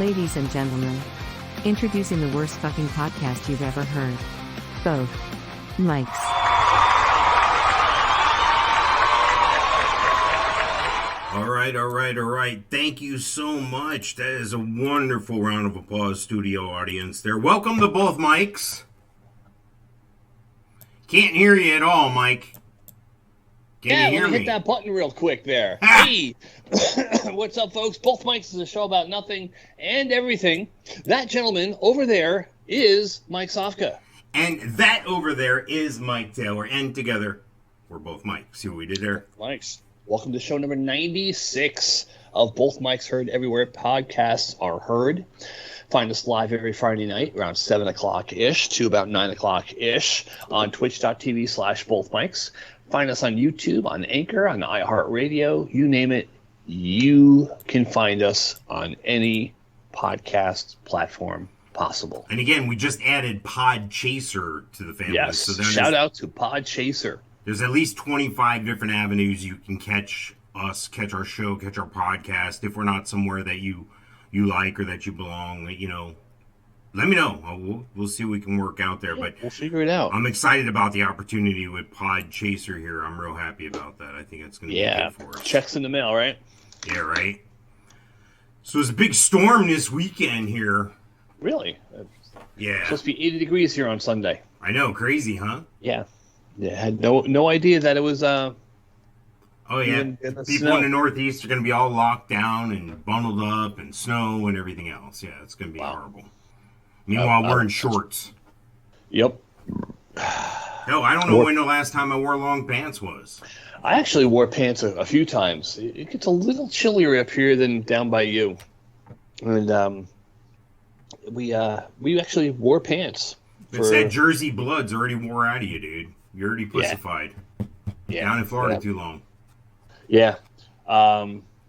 Ladies and gentlemen, introducing the worst fucking podcast you've ever heard. Both mics. All right. Thank you so much. That is a wonderful round of applause, studio audience there. Welcome to both mics. Can't hear you at all, Mike. Can you hear me? Hit that button real quick there. Hey, what's up, folks? Both Mics is a show about nothing and everything. That gentleman over there is Mike Sofka. And that over there is Mike Taylor. And together, we're both Mike. See what we did there? Mics. Welcome to show number 96 of Both Mics Heard Everywhere podcasts are heard. Find us live every Friday night around 7 o'clock-ish to about 9 o'clock-ish on twitch.tv/bothmics. Find us on YouTube, on Anchor, on iHeartRadio, you name it. You can find us on any podcast platform possible. And again, we just added Podchaser to the family. Yes, so shout out to Podchaser. There's at least 25 different avenues you can catch us, catch our show, catch our podcast. If we're not somewhere that you like or that you belong, let me know. We'll see what we can work out there. But we'll figure it out. I'm excited about the opportunity with Podchaser here. I'm real happy about that. I think it's going to be good for us. Checks in the mail, right? Yeah, right. So there's a big storm this weekend here. Really? Yeah. It's supposed to be 80 degrees here on Sunday. I know, crazy, huh? Yeah. Yeah, had no idea that it was oh yeah, in the people snow. in the Northeast are going to be all locked down and bundled up and snow and everything else. Yeah, it's going to be horrible. Meanwhile, wearing shorts. Yep. Hell, I don't know when the last time I wore long pants was. I actually wore pants a few times. It gets a little chillier up here than down by you. And we actually wore pants. It's that Jersey blood's already wore out of you, dude. You're already pussified. Yeah. Down in Florida too long. Yeah.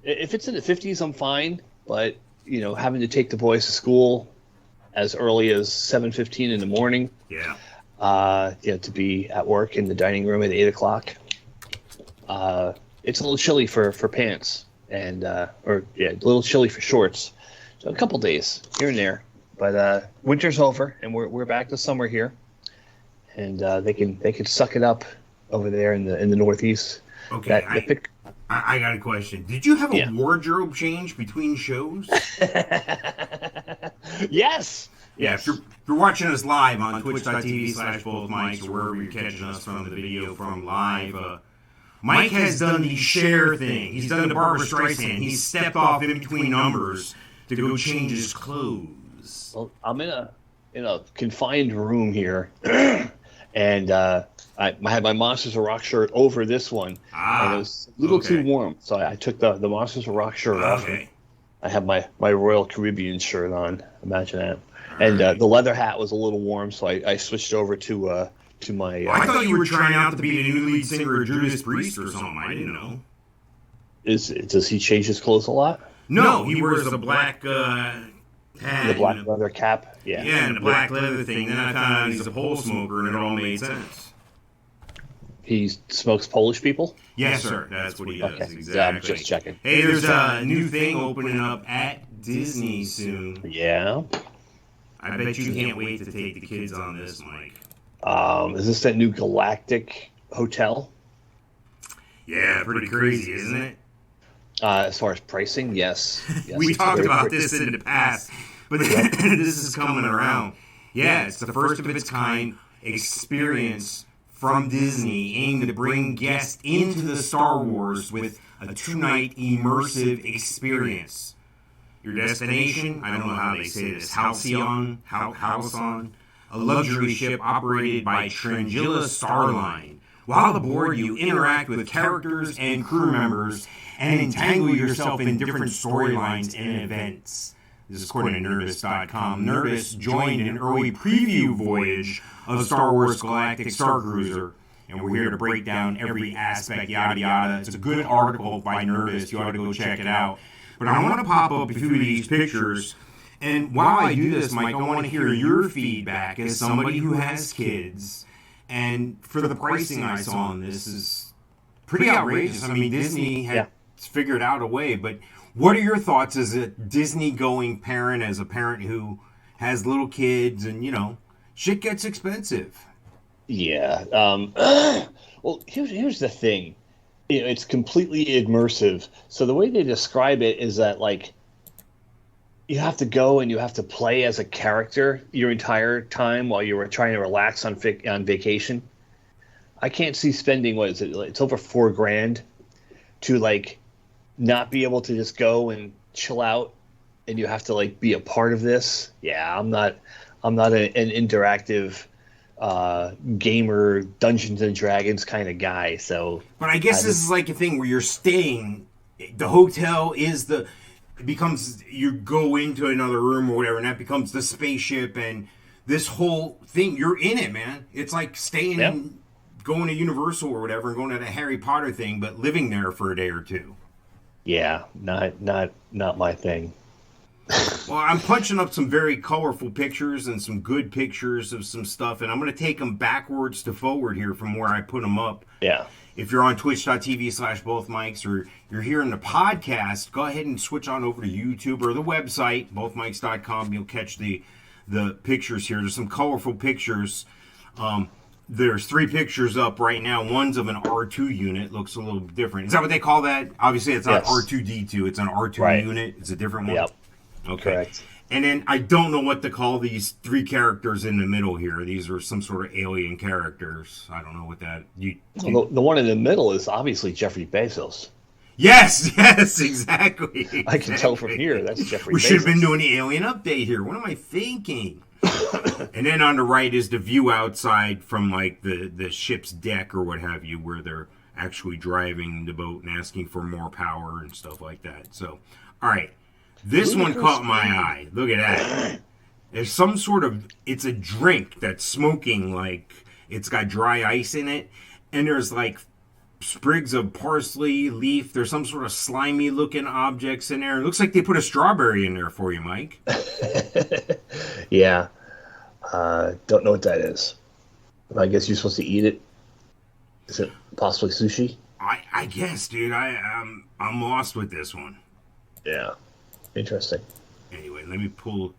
If it's in the 50s, I'm fine. But, having to take the boys to school as early as 7:15 in the morning. Yeah. To be at work in the dining room at 8 o'clock. It's a little chilly for pants. And, a little chilly for shorts. So a couple days here and there. But winter's over, and we're back to summer here. And they can suck it up over there in the Northeast. Okay, I got a question. Did you have a wardrobe change between shows? Yes. Yeah, if you're watching us live on twitch.tv/bothmics or wherever you're catching us from the video from live, Mike has done the share thing. He's done the Barbra Streisand. He's stepped off in between numbers to go change his clothes. Well, I'm in a confined room here. And I had my Monsters of Rock shirt over this one, and it was a little too warm, so I took the Monsters of Rock shirt off. And I have my Royal Caribbean shirt on. Imagine that. And the leather hat was a little warm, so I switched over to my. I thought you were trying out to be the new lead singer of Judas Priest or something. I didn't know. Does he change his clothes a lot? No, he wears the black. Hat the black leather cap? Yeah, and the black leather thing. Then I found out he's a pole smoker, and it all made sense. He smokes Polish people? Yes, sir. That's what he does. Okay. Exactly. Yeah, I'm just checking. Hey, there's a new thing opening up at Disney soon. Yeah? I bet you can't wait to take the kids on this, Mike. Is this that new Galactic hotel? Yeah, pretty crazy, isn't it? As far as pricing, yes. We talked about this in the past, but this is coming around. Yeah, it's the first of its kind experience from Disney aimed to bring guests into the Star Wars with a 2-night immersive experience. Your destination, I don't know how they say this, Halcyon, a luxury ship operated by Trangilla Starline. While aboard, you interact with characters and crew members and entangle yourself in different storylines and events. This is according to Nerdist.com. Nerdist joined an early preview voyage of Star Wars Galactic Star Cruiser, and we're here to break down every aspect, yada yada. It's a good article by Nerdist. You ought to go check it out. But I want to pop up a few of these pictures, and while I do this, Mike, I want to hear your feedback as somebody who has kids. And for the pricing I saw on this is pretty outrageous. I mean, Disney has figured out a way, but What are your thoughts as a Disney-going parent, as a parent who has little kids, and, shit gets expensive? Yeah. Well, here's the thing. It's completely immersive. So the way they describe it is that, like, you have to go and you have to play as a character your entire time while you were trying to relax on vacation. I can't see spending, what is it? It's over $4,000 to, like, not be able to just go and chill out, and you have to, like, be a part of this. Yeah, I'm not an interactive gamer, Dungeons and Dragons kind of guy. So, but I guess this is like a thing where you're staying. The hotel is it becomes, you go into another room or whatever, and that becomes the spaceship, and this whole thing, you're in it, man. It's like staying in, going to Universal or whatever, and going to the Harry Potter thing, but living there for a day or two. Yeah, not my thing. Well, I'm punching up some very colorful pictures and some good pictures of some stuff, and I'm going to take them backwards to forward here from where I put them up. Yeah. If you're on twitch.tv/bothmics, or you're hearing the podcast, go ahead and switch on over to YouTube or the website, bothmics.com. You'll catch the pictures here. There's some colorful pictures. There's 3 pictures up right now. One's of an R2 unit. Looks a little different. Is that what they call that? Obviously, it's not R2-D2. It's an R2 unit. It's a different one. Yep. Okay. Correct. And then I don't know what to call these 3 characters in the middle here. These are some sort of alien characters. I don't know what that... Well, the one in the middle is obviously Jeffrey Bezos. Yes, exactly. I can tell from here that's Jeffrey Bezos. We should have been doing the alien update here. What am I thinking? And then on the right is the view outside from, like, the ship's deck or what have you, where they're actually driving the boat and asking for more power and stuff like that. So, all right. This one caught my eye. Look at that. There's some sort of... It's a drink that's smoking, like... It's got dry ice in it. And there's, like, sprigs of parsley leaf. There's some sort of slimy-looking objects in there. It looks like they put a strawberry in there for you, Mike. Yeah. Don't know what that is. I guess you're supposed to eat it. Is it possibly sushi? I guess, dude. I'm lost with this one. Yeah. Interesting. Anyway, let me pull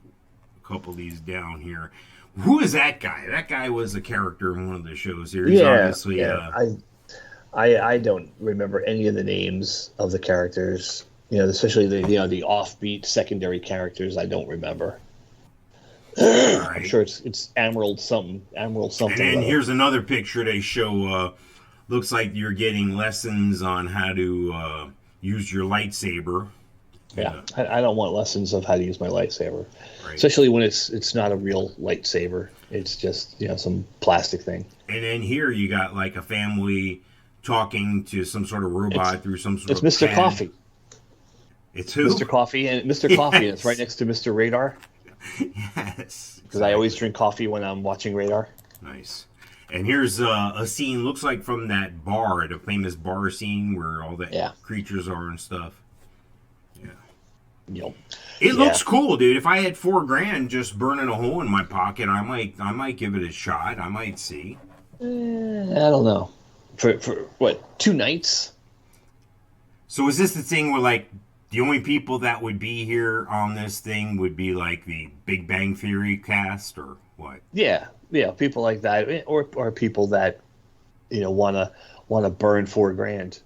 a couple of these down here. Who is that guy? That guy was a character in one of the shows here. He's obviously... I don't remember any of the names of the characters. Especially the offbeat secondary characters. I don't remember. Right. I'm sure it's Emerald something. And then here's another picture they show. Looks like you're getting lessons on how to use your lightsaber. Yeah, I don't want lessons of how to use my lightsaber, especially when it's not a real lightsaber. It's just some plastic thing. And then here you got like a family talking to some sort of robot through some sort of... It's Mr. Coffee. It's who? Mr. Coffee, and Mr. Coffee, and it's right next to Mr. Radar. Yes. Because I always drink coffee when I'm watching Radar. Nice. And here's a scene, looks like from that bar, the famous bar scene where all the creatures are and stuff. Yep. It looks cool, dude. If I had $4,000 just burning a hole in my pocket, I might give it a shot. I might see. I don't know. For what, 2 nights? So is this the thing where, like, the only people that would be here on this thing would be like the Big Bang Theory cast, or what? Yeah, people like that, or people that want to burn $4,000.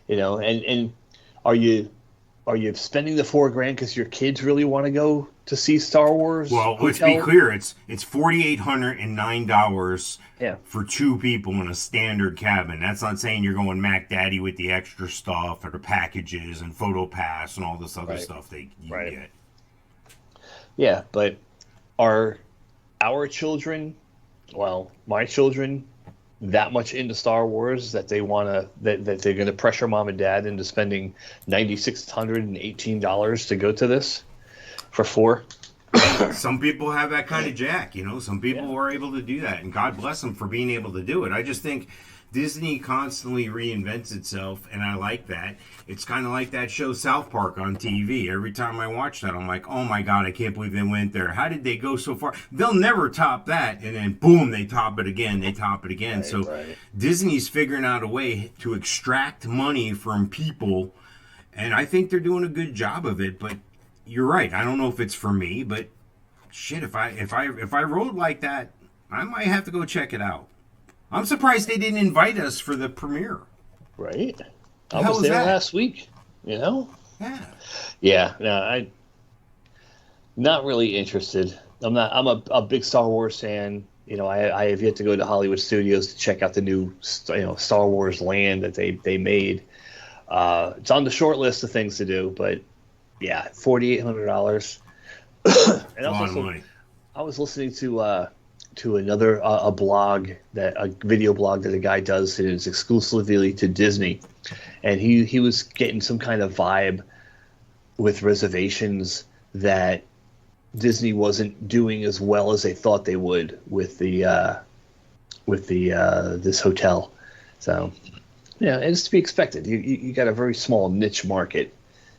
And are you spending the $4,000 because your kids really want to go to see Star Wars? Well, let's be clear. It's $4,809 for 2 people in a standard cabin. That's not saying you're going Mac Daddy with the extra stuff or the packages and Photo Pass and all this other stuff you can get. Yeah, but are our children, my children, that much into Star Wars that they that they're going to pressure mom and dad into spending $9,618 to go to this for 4? Some people have that kind of jack, Some people are able to do that, and God bless them for being able to do it. I just think Disney constantly reinvents itself, and I like that. It's kind of like that show South Park on TV. Every time I watch that, I'm like, oh my God, I can't believe they went there. How did they go so far? They'll never top that. And then boom, they top it again. Disney's figuring out a way to extract money from people And I think they're doing a good job of it, but you're right. I don't know if it's for me, but shit, if I rode like that, I might have to go check it out. I'm surprised they didn't invite us for the premiere. Right? I was there last week, you know? Yeah. Yeah, no, I'm not really interested. I'm a big Star Wars fan. You know, I have yet to go to Hollywood Studios to check out the new, Star Wars land that they made. It's on the short list of things to do, but yeah, $4,800. And a lot of money. I was listening to another a video blog that a guy does that is exclusively to Disney, and he was getting some kind of vibe with reservations that Disney wasn't doing as well as they thought they would with the this hotel. So yeah, it's to be expected. You got a very small niche market.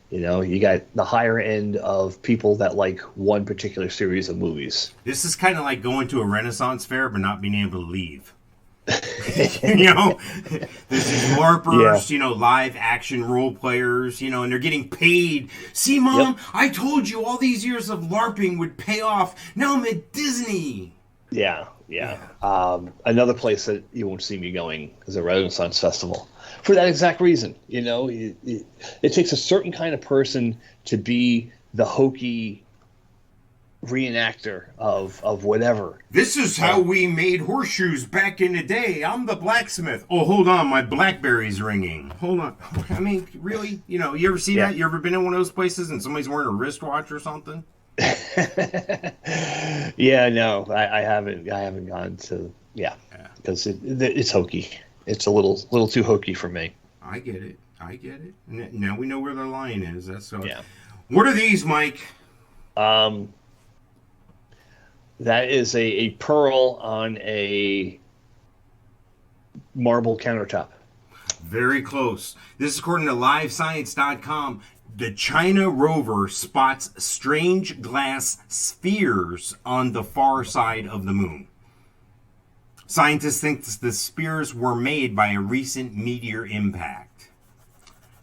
You know, you got the higher end of people that like one particular series of movies. This is kind of like going to a Renaissance fair but not being able to leave. You know, there's these LARPers, live action role players, and they're getting paid. See, Mom, I told you all these years of LARPing would pay off. Now I'm at Disney. Yeah. Another place that you won't see me going is a Renaissance Festival. For that exact reason, it takes a certain kind of person to be the hokey reenactor of whatever. This is how we made horseshoes back in the day. I'm the blacksmith. Oh, hold on, my BlackBerry's ringing. Hold on. I mean, really? You ever see that? You ever been in one of those places and somebody's wearing a wristwatch or something? Yeah, no, I haven't gone to because it's hokey. It's a little too hokey for me. I get it. Now we know where the line is. That's so. Yeah. What are these, Mike? That is a pearl on a marble countertop. Very close. This is according to LiveScience.com. The China rover spots strange glass spheres on the far side of the moon. Scientists think the spheres were made by a recent meteor impact.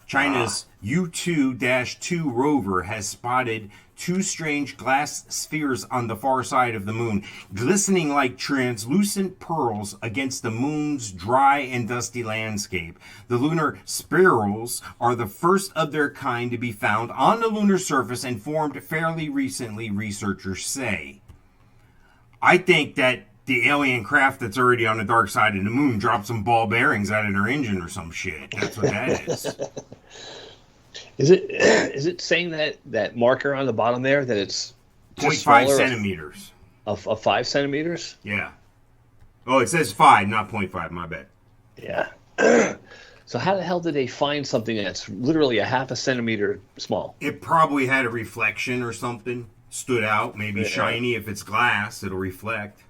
China's U-2-2 rover has spotted two strange glass spheres on the far side of the moon, glistening like translucent pearls against the moon's dry and dusty landscape. The lunar spirals are the first of their kind to be found on the lunar surface and formed fairly recently, researchers say. I think that the alien craft that's already on the dark side of the moon dropped some ball bearings out of their engine or some shit. That's what that is. Is it saying that marker on the bottom there that it's 0.5 centimeters? Of 5 centimeters? Yeah. Oh, it says 5, not 0.5. My bad. Yeah. So how the hell did they find something that's literally a half a centimeter small? It probably had a reflection or something. Stood out. Maybe shiny. If it's glass, it'll reflect.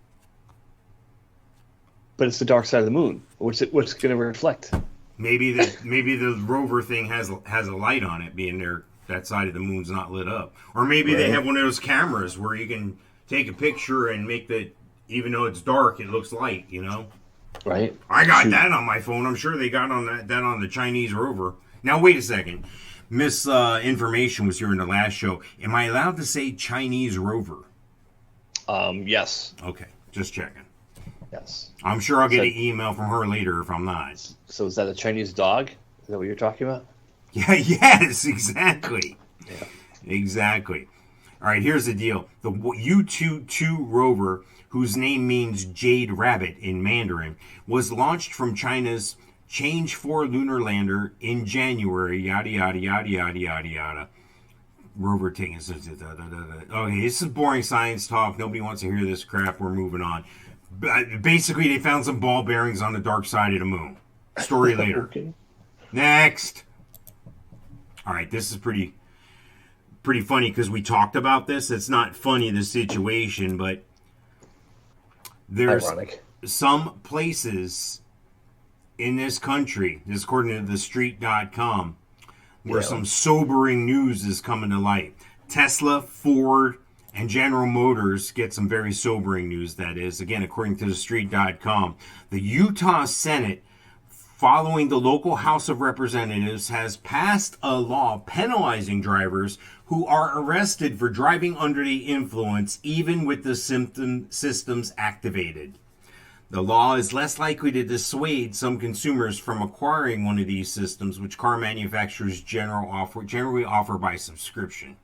But it's the dark side of the moon. What's going to reflect? Maybe the rover thing has a light on it, being there that side of the moon's not lit up. Or maybe they have one of those cameras where you can take a picture and make even though it's dark, it looks light, Right. I got that on my phone. I'm sure they got on that on the Chinese rover. Now wait a second. Misinformation was here in the last show. Am I allowed to say Chinese rover? Yes. Okay, just checking. Yes. I'm sure I'll get an email from her later if I'm not. So is that a Chinese dog? Is that what you're talking about? Yeah, yes, exactly. Yeah. Exactly. All right, here's the deal. The U-2 rover, whose name means Jade Rabbit in Mandarin, was launched from China's Change 4 lunar lander in January, yada, yada, yada, yada, yada, yada. Rover taking... Okay, this is boring science talk. Nobody wants to hear this crap. We're moving on. Basically, they found some ball bearings on the dark side of the moon. Story later. Okay. Next. All right, this is pretty funny because we talked about this. It's not funny, the situation, but there's ironic. Some places in this country, this according to TheStreet.com, where some sobering news is coming to light. Tesla, Ford, and General Motors get some very sobering news, that is. Again, according to TheStreet.com, the Utah Senate following the local House of Representatives, has passed a law penalizing drivers who are arrested for driving under the influence, even with the systems activated. The law is less likely to dissuade some consumers from acquiring one of these systems, which car manufacturers generally offer by subscription.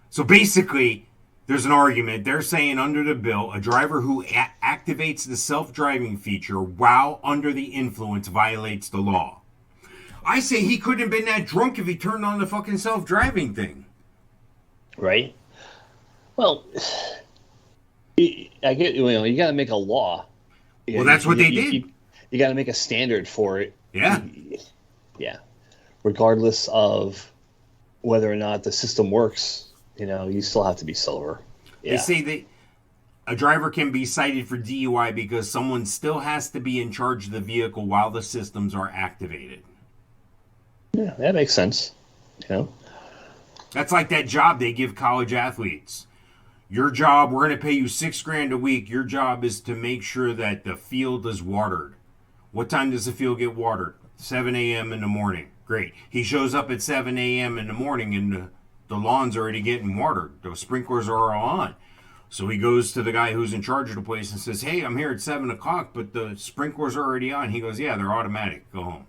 So basically, there's an argument. They're saying under the bill, a driver who activates the self-driving feature while under the influence violates the law. I say he couldn't have been that drunk if he turned on the fucking self-driving thing. Right? Well, I get, you got to make a law. Well, that's what they did. You got to make a standard for it. Yeah. Yeah. Regardless of whether or not the system works, you still have to be sober. Yeah. They say that a driver can be cited for DUI because someone still has to be in charge of the vehicle while the systems are activated. Yeah, that makes sense. That's like that job they give college athletes. Your job, we're going to pay you $6,000 a week. Your job is to make sure that the field is watered. What time does the field get watered? 7 a.m. in the morning. Great. He shows up at 7 a.m. in the morning and the lawn's already getting watered. The sprinklers are all on. So he goes to the guy who's in charge of the place and says, hey, I'm here at 7 o'clock, but the sprinklers are already on. He goes, yeah, they're automatic. Go home.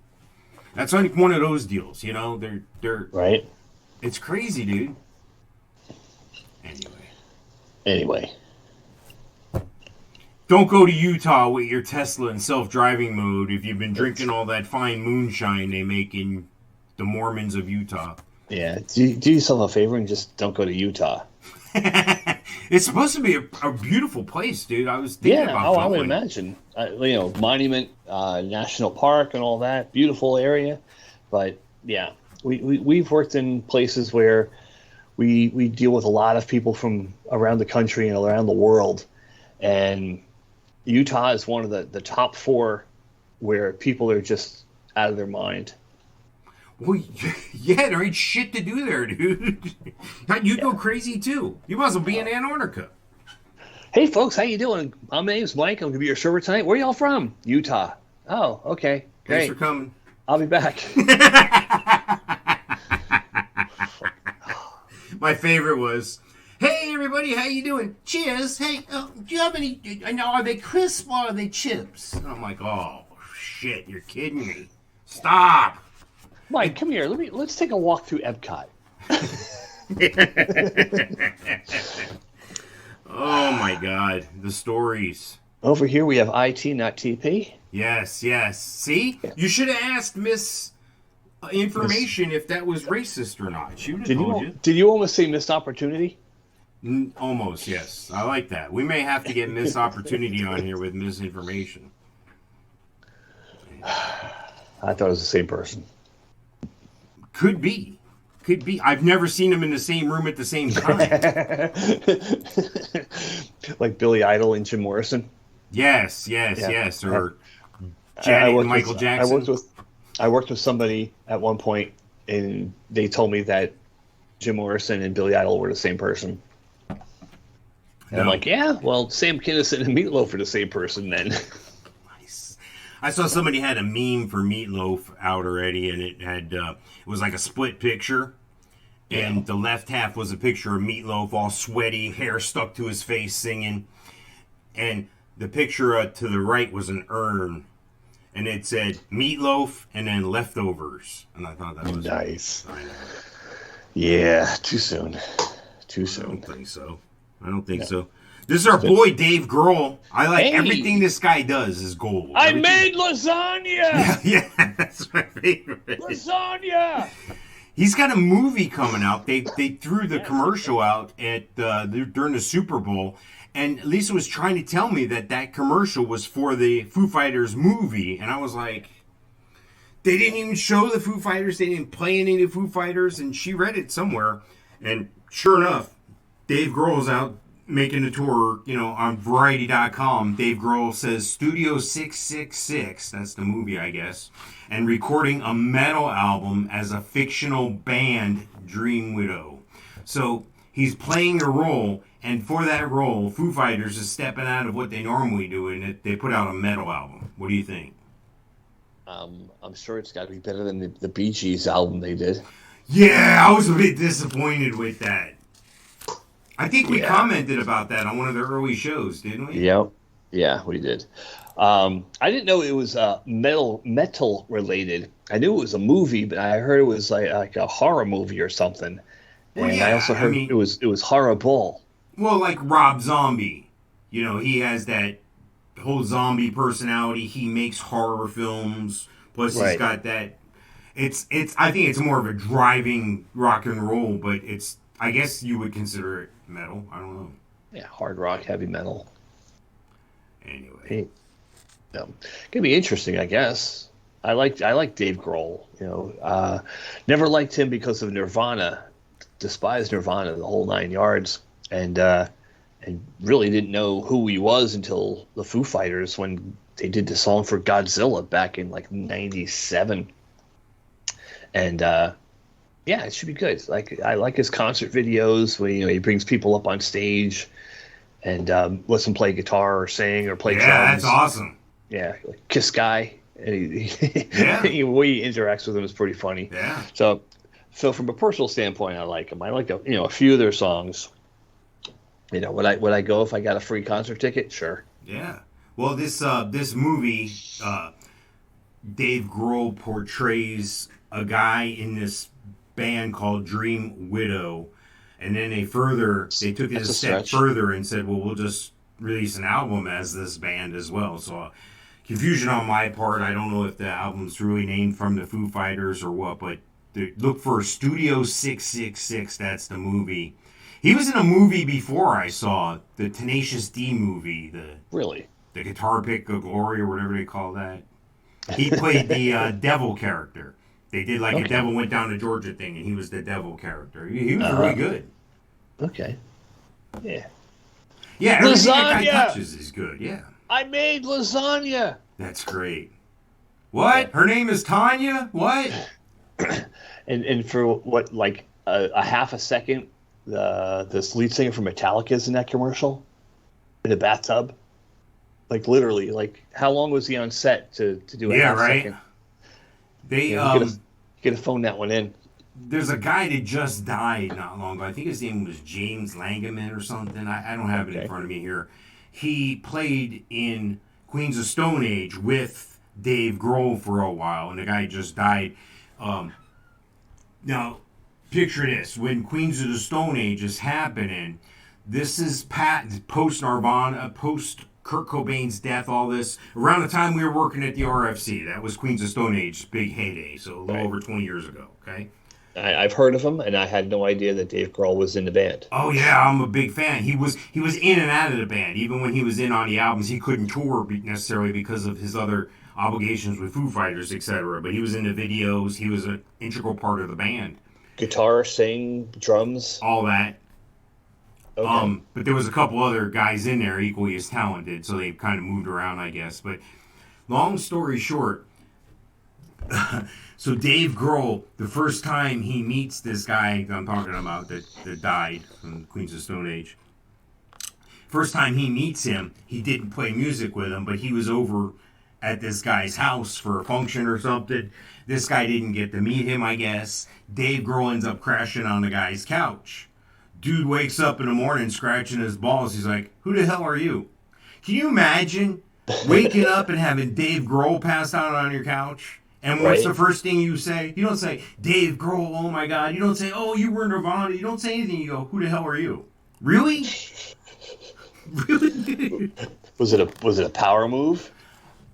That's like one of those deals, They're right. It's crazy, dude. Anyway. Don't go to Utah with your Tesla in self-driving mode if you've been drinking all that fine moonshine they make in the Mormons of Utah. Yeah, do yourself a favor and just don't go to Utah. It's supposed to be a beautiful place, dude. I was thinking about going. I would imagine. Monument National Park and all that. Beautiful area. But, yeah, we've worked in places where we deal with a lot of people from around the country and around the world. And Utah is one of the top 4 where people are just out of their mind. Well, yeah, there ain't shit to do there, dude. You go crazy, too. You must well be in Antarctica. Hey, folks, how you doing? My name's Mike. I'm going to be your server tonight. Where y'all from? Utah. Oh, okay. Great. Thanks for coming. I'll be back. My favorite was, hey, everybody, how you doing? Cheers. Hey, do you have any, are they crisp or are they chips? And I'm like, oh, shit, you're kidding me. Stop. Mike, come here. Let's take a walk through Epcot. Oh my God, the stories. Over here we have IT, not TP. Yes. See, you should have asked Miss Information if that was racist or not. She would have told you. Did you almost say missed opportunity? Almost, yes. I like that. We may have to get Miss Opportunity on here with Misinformation. I thought it was the same person. Could be. I've never seen them in the same room at the same time. Like Billy Idol and Jim Morrison? Yes. Or Janet and Michael Jackson. I worked with somebody at one point, and they told me that Jim Morrison and Billy Idol were the same person. And I'm like, yeah, well, Sam Kinison and Meatloaf are the same person then. Nice. I saw somebody had a meme for Meatloaf out already, and it had it was like a split picture, and the left half was a picture of Meatloaf, all sweaty, hair stuck to his face, singing, and the picture to the right was an urn, and it said Meatloaf and then leftovers, and I thought that was nice. I know. Yeah, too soon. I don't think so. This is our boy Dave Grohl. I like everything this guy does is gold. I made lasagna! Yeah, that's my favorite. Lasagna! He's got a movie coming out. They threw the commercial out at during the Super Bowl, and Lisa was trying to tell me that commercial was for the Foo Fighters movie, and I was like, they didn't even show the Foo Fighters. They didn't play any of the Foo Fighters, and she read it somewhere, and sure enough, Dave Grohl's out making a tour, on Variety.com. Dave Grohl says Studio 666, that's the movie, I guess, and recording a metal album as a fictional band, Dream Widow. So he's playing a role, and for that role, Foo Fighters is stepping out of what they normally do, and they put out a metal album. What do you think? I'm sure it's got to be better than the Bee Gees album they did. Yeah, I was a bit disappointed with that. I think we commented about that on one of the early shows, didn't we? Yep. Yeah, we did. I didn't know it was metal related. I knew it was a movie, but I heard it was like a horror movie or something. Well, and yeah, I also heard it was horrible. Well, like Rob Zombie, he has that whole zombie personality. He makes horror films. Plus, he's got that. It's. I think it's more of a driving rock and roll, but it's. I guess you would consider it metal. I don't know. Yeah, hard rock, heavy metal. Anyway, gonna be interesting, I guess. I like Dave Grohl. Never liked him because of Nirvana. Despised Nirvana the whole 9 yards, and really didn't know who he was until the Foo Fighters when they did the song for Godzilla back in like '97. And it should be good. Like I like his concert videos when he brings people up on stage and lets them play guitar or sing or play drums. Yeah, that's awesome. Yeah, like Kiss Guy, and the way he interacts with them is pretty funny. Yeah. So from a personal standpoint, I like him. I like a few of their songs. Would I go if I got a free concert ticket? Sure. Yeah. Well, this movie, Dave Grohl portrays a guy in this band called Dream Widow, and then they took it a step further and said, well, we'll just release an album as this band as well. So confusion on my part. I don't know if the album's really named from the Foo Fighters or what, but look for Studio 666. That's the movie. He was in a movie before I saw the Tenacious D movie. The Guitar Pick of Glory or whatever they call that. He played the devil character. They did like a Devil Went Down to Georgia thing, and he was the devil character. He was really good. Okay. Yeah. Yeah, everything that guy touches is good. Yeah. I made lasagna. That's great. What? Her name is Tanya? What? And for what, like a half a second, this lead singer from Metallica is in that commercial in a bathtub. Like literally, like how long was he on set to do a half second? They you could have phoned that one in. There's a guy that just died not long ago. I think his name was James Langeman or something. I don't have it in front of me here. He played in Queens of Stone Age with Dave Grohl for a while, and the guy just died. Now, picture this. When Queens of the Stone Age is happening, this is post-Nirvana, post-Kurt Cobain's death, all this. Around the time we were working at the RFC. That was Queens of Stone Age's big heyday, so a little over 20 years ago, okay? I've heard of him, and I had no idea that Dave Grohl was in the band. Oh yeah, I'm a big fan. He was in and out of the band. Even when he was in on the albums, he couldn't tour necessarily because of his other obligations with Foo Fighters, etc. But he was in the videos. He was an integral part of the band. Guitar, sing, drums, all that. Okay. But there was a couple other guys in there equally as talented, so they kind of moved around, I guess. But long story short. So Dave Grohl, the first time he meets this guy I'm talking about that died from Queens of Stone Age, first time he meets him, he didn't play music with him, but he was over at this guy's house for a function or something. This guy didn't get to meet him, I guess. Dave Grohl ends up crashing on the guy's couch. Dude wakes up in the morning scratching his balls. He's like, who the hell are you? Can you imagine waking up and having Dave Grohl passed out on your couch? And what's the first thing you say? You don't say, Dave Grohl, oh my God. You don't say, oh, you were Nirvana. You don't say anything. You go, who the hell are you? Really? Really? Was it a power move?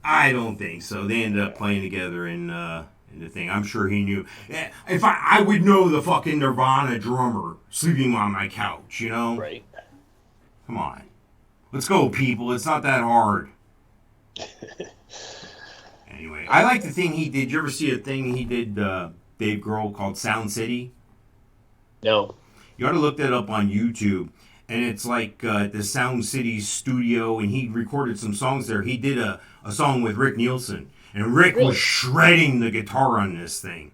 I don't think so. They ended up playing together in the thing. I'm sure he knew. If I would know the fucking Nirvana drummer sleeping on my couch, you know? Right. Come on. Let's go, people. It's not that hard. Anyway, I like the thing he did. Did you ever see a thing he did, Dave Grohl, called Sound City? No. You ought to look that up on YouTube. And it's like the Sound City studio, and he recorded some songs there. He did a song with Rick Nielsen. And Rick was shredding the guitar on this thing.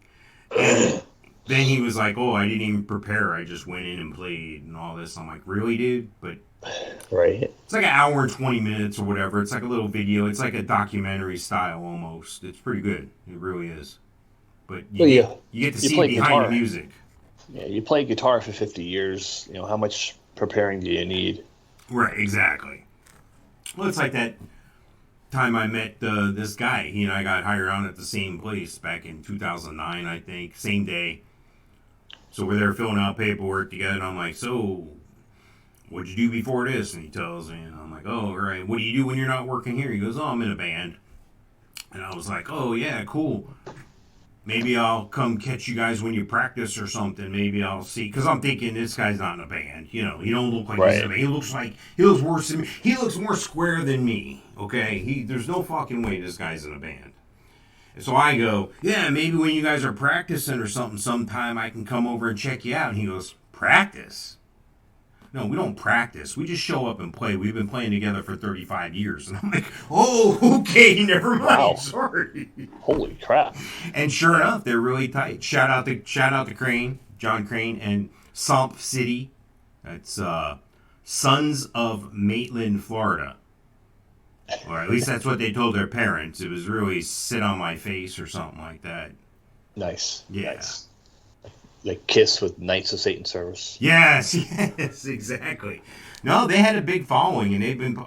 And then he was like, oh, I didn't even prepare. I just went in and played and all this. I'm like, really, dude? But Right. It's like an hour and 20 minutes or whatever. It's like a little video. It's like a documentary style almost. It's pretty good. It really is. But you get to see play behind guitar. the music. Yeah, you play guitar for 50 years. How much preparing do you need? Right, exactly. Well, it's like that time I met this guy. He and I got hired on at the same place back in 2009, I think. Same day. So we're there filling out paperwork together, and I'm like, so, what'd you do before this? And he tells me, and I'm like, oh, all right. What do you do when you're not working here? He goes, oh, I'm in a band. And I was like, oh, yeah, cool. Maybe I'll come catch you guys when you practice or something. Maybe I'll see. Because I'm thinking this guy's not in a band. He don't look like he's in a band. He looks worse than me. He looks more square than me. Okay? There's no fucking way this guy's in a band. And so I go, yeah, maybe when you guys are practicing or something sometime I can come over and check you out. And he goes, practice? No, we don't practice. We just show up and play. We've been playing together for 35 years. And I'm like, oh, okay, never mind. Wow. Sorry. Holy crap. And sure enough, they're really tight. Shout out to Crane, John Crane, and Somp City. That's Sons of Maitland, Florida. Or at least that's what they told their parents. It was really sit on my face or something like that. Nice. Yeah. Nice. Like Kiss with Knights of Satan service. Yes, exactly. No, they had a big following, and they've been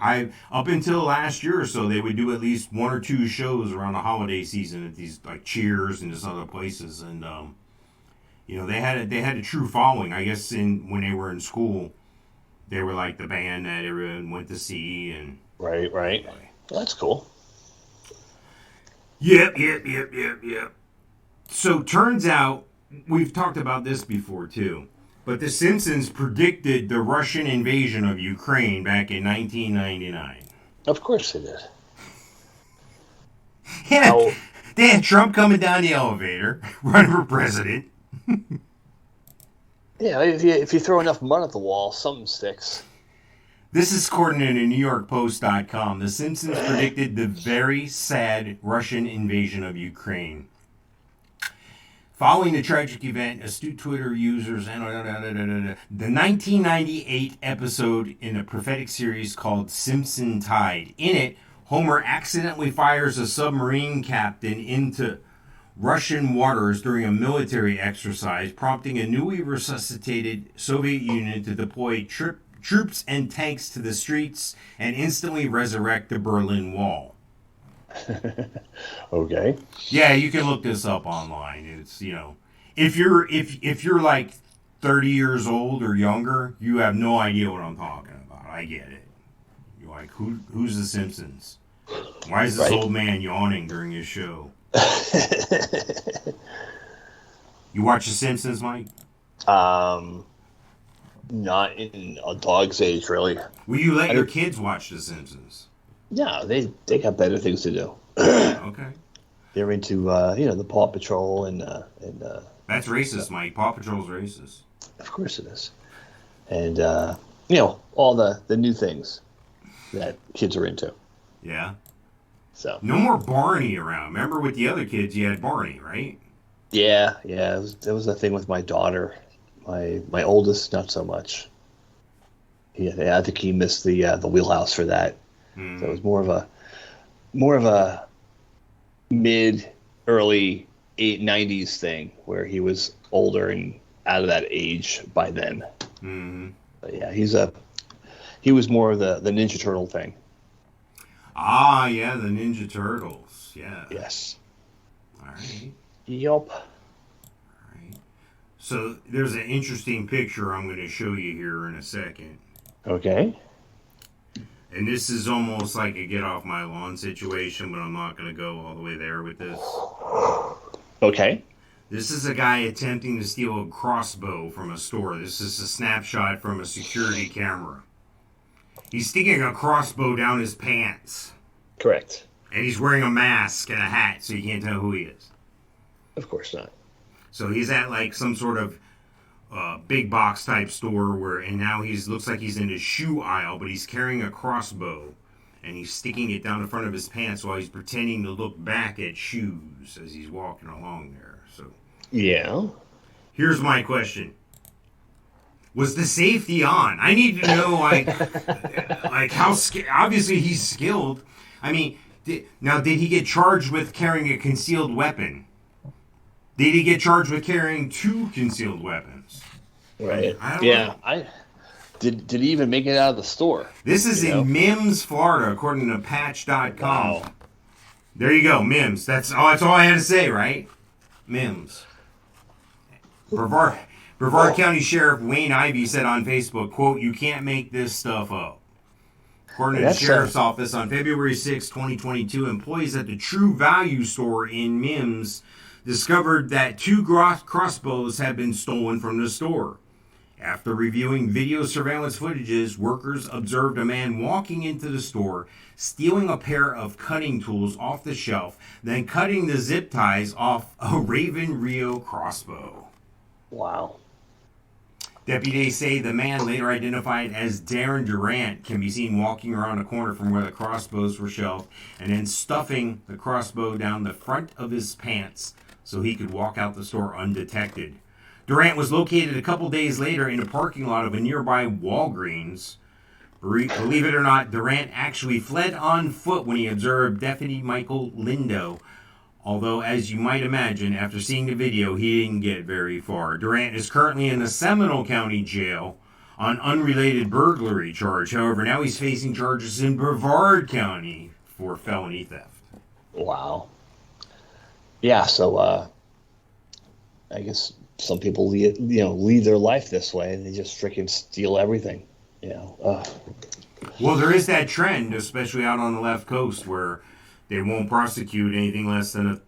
up until last year or so. They would do at least one or two shows around the holiday season at these like Cheers and just other places, and they had a true following. I guess when they were in school, they were like the band that everyone went to see, and Right. Well, that's cool. Yep. So turns out. We've talked about this before, too. But The Simpsons predicted the Russian invasion of Ukraine back in 1999. Of course they did. Yeah, they had Trump coming down the elevator, running for president. Yeah, if you throw enough mud at the wall, something sticks. This is according to NewYorkPost.com. The Simpsons predicted the very sad Russian invasion of Ukraine. Following the tragic event, astute Twitter users and the 1998 episode in a prophetic series called Simpson Tide. In it, Homer accidentally fires a submarine captain into Russian waters during a military exercise, prompting a newly resuscitated Soviet Union to deploy troops and tanks to the streets and instantly resurrect the Berlin Wall. Okay. Yeah, you can look this up online. It's if you're like 30 years old or younger, you have no idea what I'm talking about. I get it. You're like, who's the Simpsons? Why is this old man yawning during his show? You watch the Simpsons, Mike? Not in a dog's age, really. Will you let your kids watch the Simpsons? Yeah, they got better things to do. Okay. They're into the Paw Patrol and That's racist, Mike. Paw Patrol's racist. Of course it is. And all the new things that kids are into. Yeah. So no more Barney around. Remember with the other kids, you had Barney, right? Yeah. It was a thing with my daughter. My oldest, not so much. I think he missed the wheelhouse for that. Mm. So it was more of a mid early 90s thing where he was older and out of that age by then. Mm. But yeah, he was more of the Ninja Turtle thing. Ah, yeah, the Ninja Turtles. Yeah. Yes. All right. Yup. All right. So there's an interesting picture I'm going to show you here in a second. Okay. And this is almost like a get off my lawn situation, but I'm not going to go all the way there with this. Okay. This is a guy attempting to steal a crossbow from a store. This is a snapshot from a security camera. He's sticking a crossbow down his pants. Correct. And he's wearing a mask and a hat, so you can't tell who he is. Of course not. So he's at like some sort of big box type store and now looks like he's in a shoe aisle, but he's carrying a crossbow and he's sticking it down the front of his pants while he's pretending to look back at shoes as he's walking along there. So yeah. Here's my question. Was the safety on? I need to know, like how obviously he's skilled. I mean, did he get charged with carrying a concealed weapon? Did he get charged with carrying 2 concealed weapons? Right. I don't know. Did he even make it out of the store? This is in Mims, Florida, according to Patch.com. Wow. There you go, Mims. That's all I had to say, right? Mims. Brevard County Sheriff Wayne Ivey said on Facebook, quote, "You can't make this stuff up." According to the Sheriff's Office, on February 6, 2022, employees at the True Value store in Mims discovered that 2 crossbows had been stolen from the store. After reviewing video surveillance footages, workers observed a man walking into the store, stealing a pair of cutting tools off the shelf, then cutting the zip ties off a Raven Rio crossbow. Wow. Deputies say the man, later identified as Darren Durant, can be seen walking around a corner from where the crossbows were shelved and then stuffing the crossbow down the front of his pants so he could walk out the store undetected. Durant was located a couple days later in a parking lot of a nearby Walgreens. Believe it or not, Durant actually fled on foot when he observed Deputy Michael Lindo. Although, as you might imagine, after seeing the video, he didn't get very far. Durant is currently in the Seminole County Jail on unrelated burglary charge. However, now he's facing charges in Brevard County for felony theft. Wow. Yeah, so I guess some people lead their life this way, and they just freaking steal everything. Well, there is that trend, especially out on the left coast, where they won't prosecute anything less than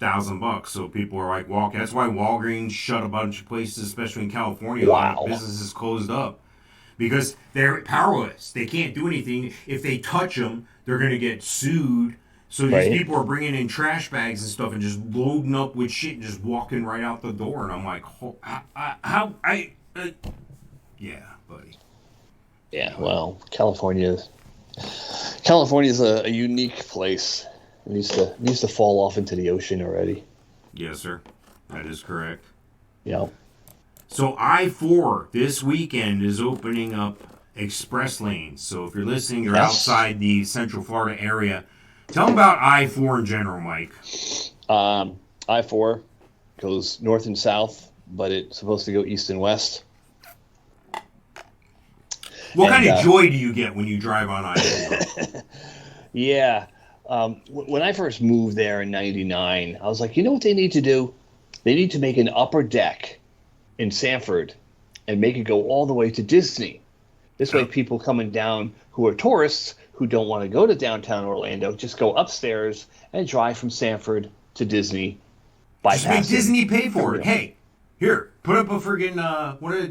$1,000. So people are like walking. That's why Walgreens shut a bunch of places, especially in California. Wow. Businesses closed up because they're powerless. They can't do anything. If they touch them, they're going to get sued. So these people are bringing in trash bags and stuff and just loading up with shit and just walking right out the door. And I'm like, yeah, buddy. Yeah, well, California's a unique place. It needs to fall off into the ocean already. Yes, sir. That is correct. Yeah. So I-4 this weekend is opening up express lanes. So if you're listening, you're outside the Central Florida area. Tell them about I-4 in general, Mike. I-4 goes north and south, but it's supposed to go east and west. What kind of joy do you get when you drive on I-4? Yeah. When I first moved there in 99, I was like, you know what they need to do? They need to make an upper deck in Sanford and make it go all the way to Disney. This way people coming down who are tourists who don't want to go to downtown Orlando just go upstairs and drive from Sanford to Disney. Just make Disney pay for it. Hey, here, put up a friggin'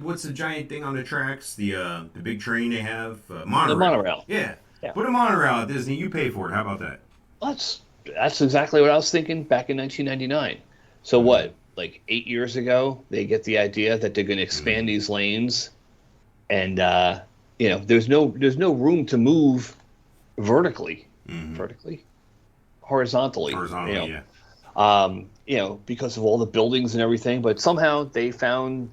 what's the giant thing on the tracks? The big train they have? Monorail. The monorail. Yeah. Put a monorail at Disney. You pay for it. How about that? That's exactly what I was thinking back in 1999. So what? Like 8 years ago, they get the idea that they're going to expand these lanes, and there's no room to move vertically, horizontally. Because of all the buildings and everything. But somehow they found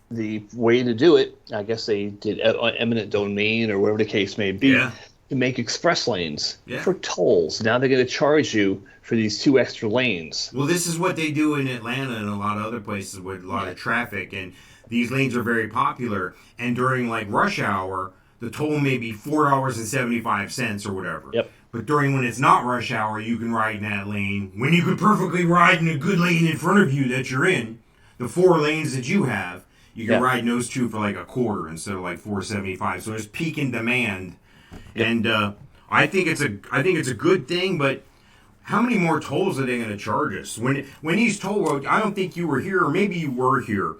the way to do it. I guess they did eminent domain or whatever the case may be. Yeah. To make express lanes for tolls. Now they're going to charge you for these 2 extra lanes. Well, this is what they do in Atlanta and a lot of other places with a lot of traffic, and these lanes are very popular. And during like rush hour, the toll may be $4.75 or whatever. Yep. But when it's not rush hour, you can ride in that lane. When you could perfectly ride in a good lane in front of you that you're in, the 4 lanes that you have, you can ride in those 2 for like a quarter instead of like $4.75. So there's peak in demand. And I think it's a good thing, but how many more tolls are they going to charge us? When these toll roads, I don't think you were here, or maybe you were here,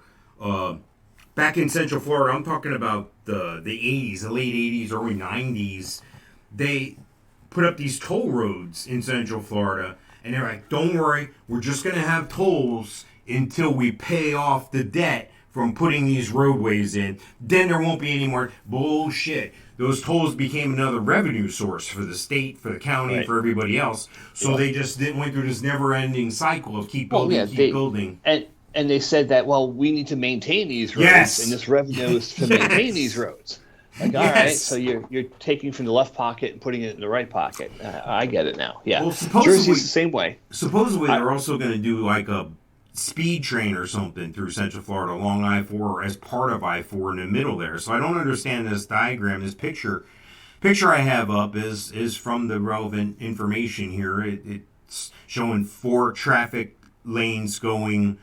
back in Central Florida. I'm talking about the 80s, the late 80s, early 90s. They put up these toll roads in Central Florida, and they're like, don't worry, we're just going to have tolls until we pay off the debt from putting these roadways in. Then there won't be any more bullshit. Those tolls became another revenue source for the state, for the county, for everybody else. So they just went through this never-ending cycle of keep building, building. And And they said that, well, we need to maintain these roads, Yes. and this revenue is to maintain these roads. Like, all right, Yes. so you're taking from the left pocket and putting it in the right pocket. I get it now. Yeah, Well, supposedly- Jersey's the same way. Supposedly, they're also going to do like a speed train or something through Central Florida along I-4 as part of I-4 in the middle there. So I don't understand this diagram, this picture. Picture I have up is from the relevant information here. It's showing 4 traffic lanes going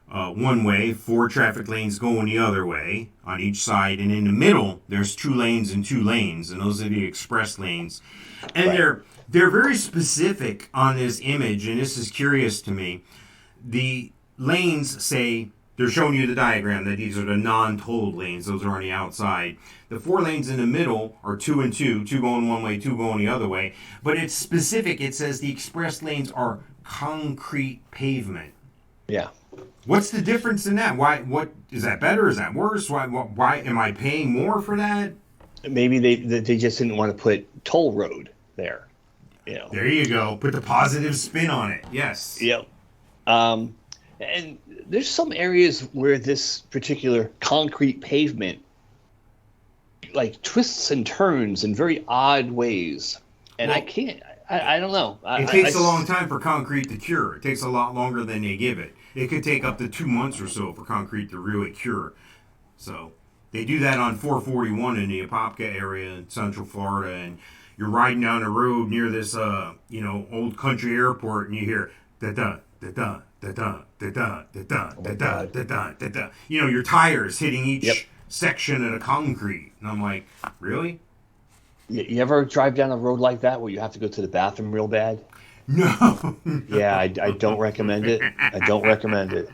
one way, 4 traffic lanes going the other way on each side, and in the middle there's 2 lanes and 2 lanes, and those are the express lanes. And Right. they're very specific on this image, and this is curious to me. The lanes say, they're showing you the diagram that these are the non-tolled lanes. Those are on the outside. The 4 lanes in the middle are 2 and 2, 2 going one way, 2 going the other way. But it's specific. It says the express lanes are concrete pavement. Yeah. What's the difference in that? Why? What is that better? Is that worse? Why am I paying more for that? Maybe they just didn't want to put toll road there. You know. There you go. Put the positive spin on it. Yes. Yep. And there's some areas where this particular concrete pavement like twists and turns in very odd ways, and Well, I don't know. It takes a long time for concrete to cure. It takes a lot longer than they give it. It could take up to 2 months or so for concrete to really cure. So they do that on 441 in the Apopka area in Central Florida, and you're riding down the road near this, old country airport, and you hear da da da da da da da da da da da da da da da. You know, your tires hitting each section of the concrete, and I'm like, really? You ever drive down a road like that where you have to go to the bathroom real bad? No. Yeah, I don't recommend it. I don't recommend it.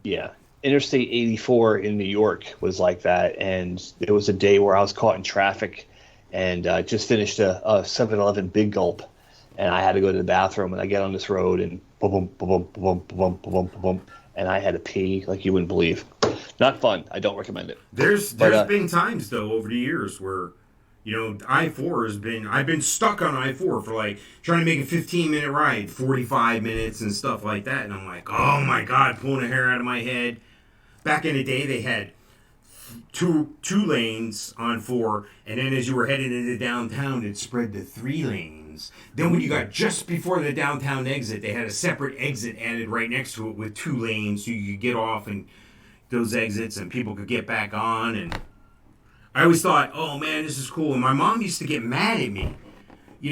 Yeah. Interstate 84 in New York was like that, and there was a day where I was caught in traffic and just finished a 7-Eleven Big Gulp, and I had to go to the bathroom, and I get on this road, and boom, boom, boom, boom, boom, boom, boom, boom, and I had to pee like you wouldn't believe. Not fun. I don't recommend it. There's been times, though, over the years where, I-4 has been, I've been stuck on I-4 for like trying to make a 15-minute ride, 45 minutes and stuff like that. And I'm like, oh my God, pulling the hair out of my head. Back in the day, they had two lanes on 4. And then as you were heading into downtown, it spread to 3 lanes. Then when you got just before the downtown exit, they had a separate exit added right next to it with 2 lanes so you could get off and those exits and people could get back on. And I always thought, oh man, this is cool. And my mom used to get mad at me.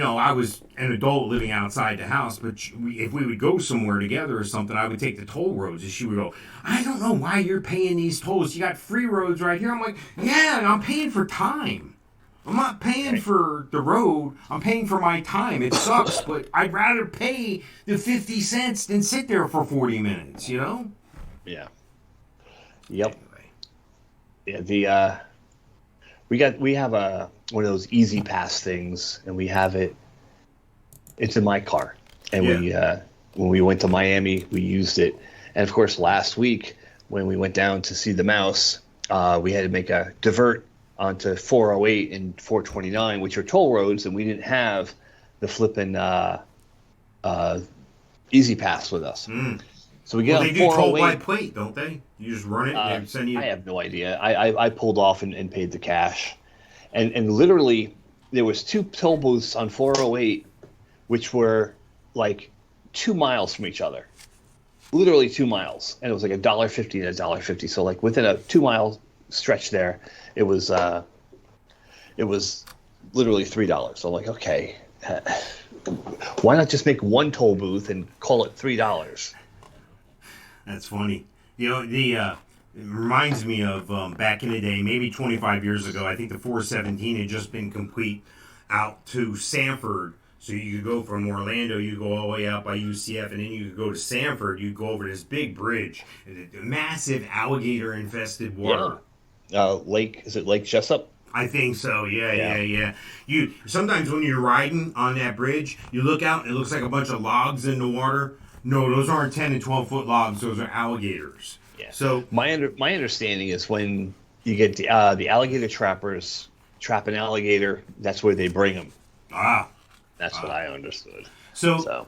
I was an adult living outside the house, but if we would go somewhere together or something, I would take the toll roads. And she would go, I don't know why you're paying these tolls. You got free roads right here. I'm like, yeah, I'm paying for time. I'm not paying for the road. I'm paying for my time. It sucks, but I'd rather pay the 50 cents than sit there for 40 minutes, Yeah. Yep. Anyway. Yeah, we have one of those Easy Pass things, and we have it. It's in my car, and we when we went to Miami, we used it, and of course last week when we went down to see the mouse, we had to make a divert onto 408 and 429, which are toll roads, and we didn't have the flipping Easy Pass with us. So we get on 408. They do toll by plate, don't they? You just run it and they send you. I have no idea. I pulled off and paid the cash, and literally there was 2 toll booths on 408, which were like 2 miles from each other, literally 2 miles, and it was like $1.50 and $1.50. So like within a 2-mile stretch there, it was literally $3. So I'm like, okay, why not just make one toll booth and call it $3? That's funny. It reminds me of back in the day, maybe 25 years ago. I think the 417 had just been complete out to Sanford. So you could go from Orlando, you go all the way out by UCF, and then you could go to Sanford. You go over this big bridge, massive alligator-infested water. Yeah. Is it Lake Jessup? I think so. Yeah. You sometimes when you're riding on that bridge, you look out and it looks like a bunch of logs in the water. No, those aren't 10 and 12-foot logs. Those are alligators. Yeah. So my understanding is when you get the alligator trappers trap an alligator, that's where they bring them. That's what I understood. So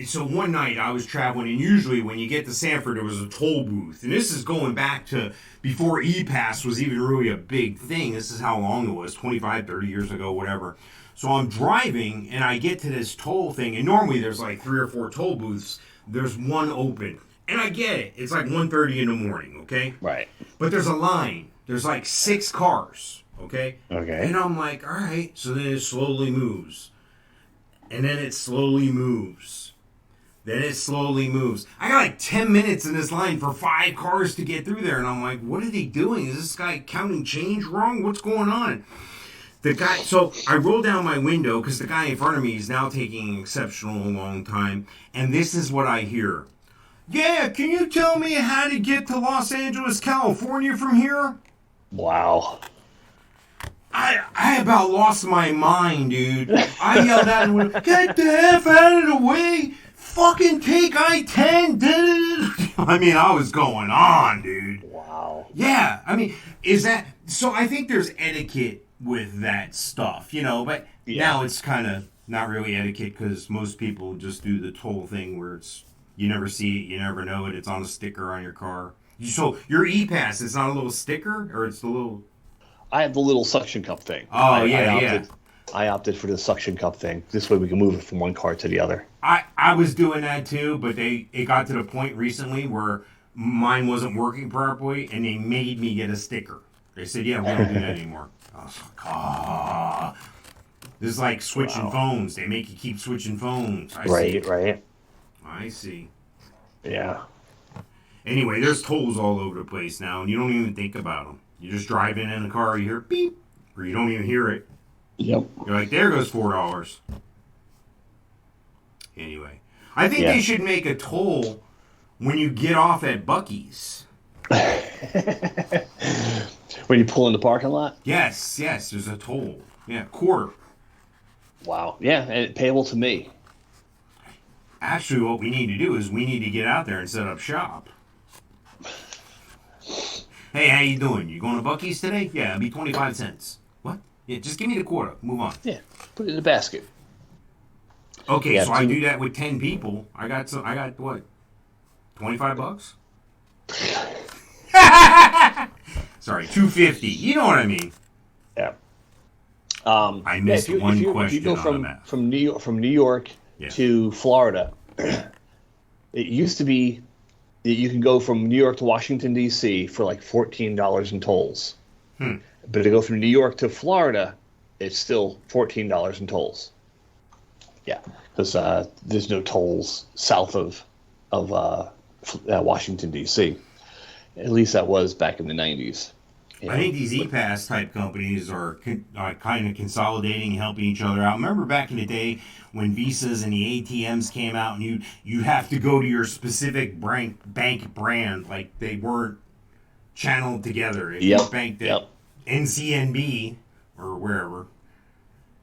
So one night I was traveling, and usually when you get to Sanford, there was a toll booth. And this is going back to before E-Pass was even really a big thing. This is how long it was, 25, 30 years ago, whatever. So I'm driving, and I get to this toll thing, and normally there's like 3 or 4 toll booths. There's one open. And I get it. It's like 1:30 in the morning, okay? Right. But there's a line. There's like 6 cars, okay? Okay. And I'm like, all right. So then it slowly moves. And then it slowly moves. Then it slowly moves. I got like 10 minutes in this line for 5 cars to get through there. And I'm like, what are they doing? Is this guy counting change wrong? What's going on? So I roll down my window because the guy in front of me is now taking an exceptional long time. And this is what I hear. Yeah, can you tell me how to get to Los Angeles, California from here? Wow. I about lost my mind, dude. I yelled out and went, get the F out of the way! Fucking take I-10! I mean, I was going on, dude. Wow. Yeah, I mean, so I think there's etiquette with that stuff, but now it's kind of not really etiquette because most people just do the toll thing where you never see it, you never know it, it's on a sticker on your car. So your E-Pass, it's not a little sticker, or it's the little... I have the little suction cup thing. Oh, I opted for the suction cup thing. This way we can move it from one car to the other. I was doing that too, but it got to the point recently where mine wasn't working properly, and they made me get a sticker. They said, yeah, we don't do that anymore. I was like, This is like switching phones. They make you keep switching phones. Right. I see. Yeah. Anyway, there's tolls all over the place now, and you don't even think about them. You just drive in a car, you hear beep, or you don't even hear it. Yep. You're like, there goes $4. Anyway, I think they should make a toll when you get off at Buc-ee's. When you pull in the parking lot? Yes, there's a toll. Yeah, quarter. Wow. Yeah, and payable to me. Actually, what we need to do is we need to get out there and set up shop. Hey, how you doing? You going to Buc-ee's today? Yeah, it'll be 25 cents. What? Yeah, just give me the quarter. Move on. Yeah, put it in the basket. Okay, so I do that with 10 people. I got what? $25? Sorry, $2.50. You know what I mean? Yeah. I missed one question. If you go from New York to Florida, it used to be that you can go from New York to Washington, D.C. for like $14 in tolls. But to go from New York to Florida, it's still $14 in tolls. Yeah, because there's no tolls south of Washington, D.C. At least that was back in the 90s. I think these E-Pass type companies are kind of consolidating and helping each other out. Remember back in the day when Visas and the ATMs came out and you have to go to your specific bank brand, like they weren't channeled together. If you banked at NCNB or wherever,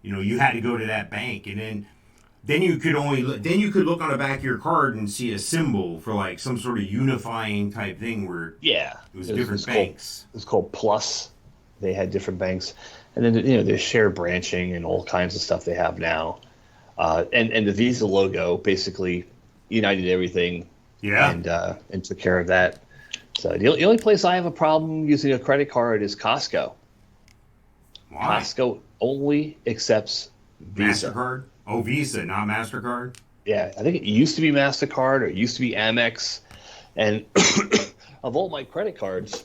you had to go to that bank, and then you could look on the back of your card and see a symbol for like some sort of unifying type thing where it was different banks. It's called Plus. They had different banks, and then there's shared branching and all kinds of stuff they have now. And the Visa logo basically united everything. Yeah. And took care of that. So the only place I have a problem using a credit card is Costco. Why? Costco only accepts Visa. MasterCard? Oh, Visa, not MasterCard? Yeah, I think it used to be MasterCard or it used to be Amex. And of all my credit cards,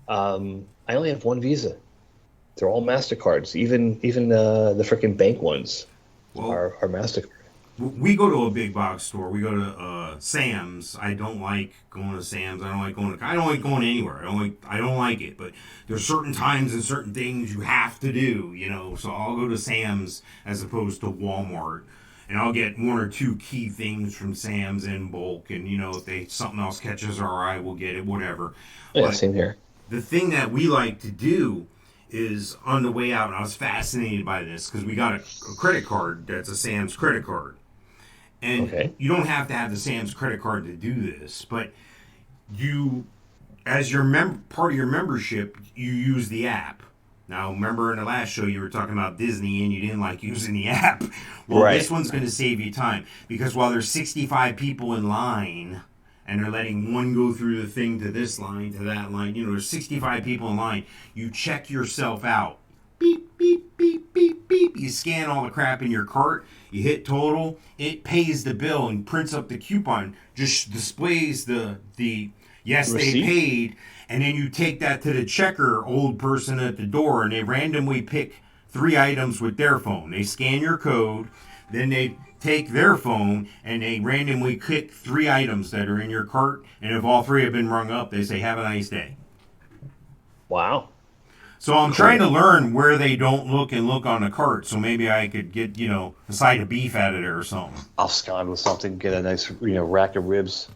I only have one Visa. They're all MasterCards. Even the freaking bank ones are MasterCard. We go to a big box store. We go to Sam's. I don't like going to Sam's. I don't like going anywhere. I don't like it. But there's certain times and certain things you have to do, So I'll go to Sam's as opposed to Walmart, and I'll get 1 or 2 key things from Sam's in bulk. And if something else catches our eye, we'll get it. Whatever. Yeah, same here. The thing that we like to do is on the way out, and I was fascinated by this because we got a credit card that's a Sam's credit card. And you don't have to have the Sam's credit card to do this, but you, as your part of your membership, you use the app. Now, remember in the last show you were talking about Disney and you didn't like using the app. Well, Right. This one's going to save you time because while there's 65 people in line and they're letting one go through the thing to this line, to that line, there's 65 people in line, you check yourself out. Beep, beep, beep, beep, beep. You scan all the crap in your cart, you hit total, it pays the bill and prints up the coupon, just displays the yes, Receipt? they paid. And then you take that to the checker, old person at the door, and they randomly pick 3 items with their phone. They scan your code, then they take their phone, and they randomly pick 3 items that are in your cart. And if all 3 have been rung up, they say, have a nice day. Wow. So I'm trying to learn where they don't look on the cart. So maybe I could get, a side of beef out of there or something. I'll scan with something, get a nice, rack of ribs.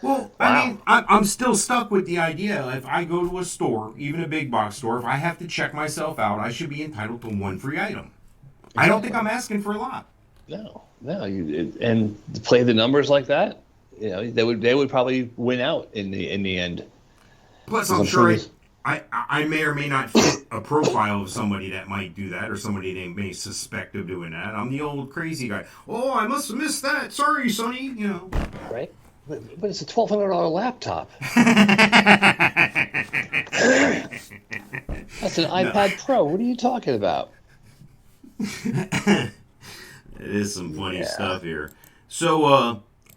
Well, Wow. I mean, I'm still stuck with the idea. If I go to a store, even a big box store, if I have to check myself out, I should be entitled to 1 free item. Exactly. I don't think I'm asking for a lot. No. And to play the numbers like that, they would probably win out in the end. Plus, I'm sure I may or may not fit a profile of somebody that might do that or somebody they may suspect of doing that. I'm the old crazy guy. Oh, I must have missed that. Sorry, Sonny. Right? But it's a $1,200 laptop. That's an iPad Pro. What are you talking about? It is some funny stuff here. So,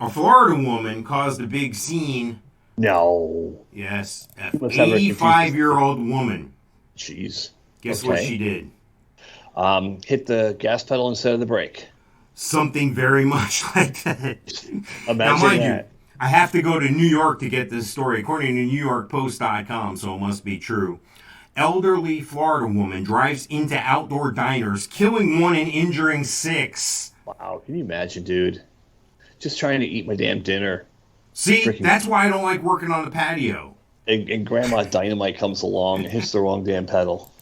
a Florida woman caused a big scene. No. Yes, an 85-year-old woman. Jeez. Guess what she did? Hit the gas pedal instead of the brake. Something very much like that. Imagine now, mind that. you, I have to go to New York to get this story, according to NewYorkPost.com, so it must be true. Elderly Florida woman drives into outdoor diners, killing 1 and injuring 6. Wow, can you imagine, dude? Just trying to eat my damn dinner. See, that's why I don't like working on the patio. And Grandma Dynamite comes along and hits the wrong damn pedal.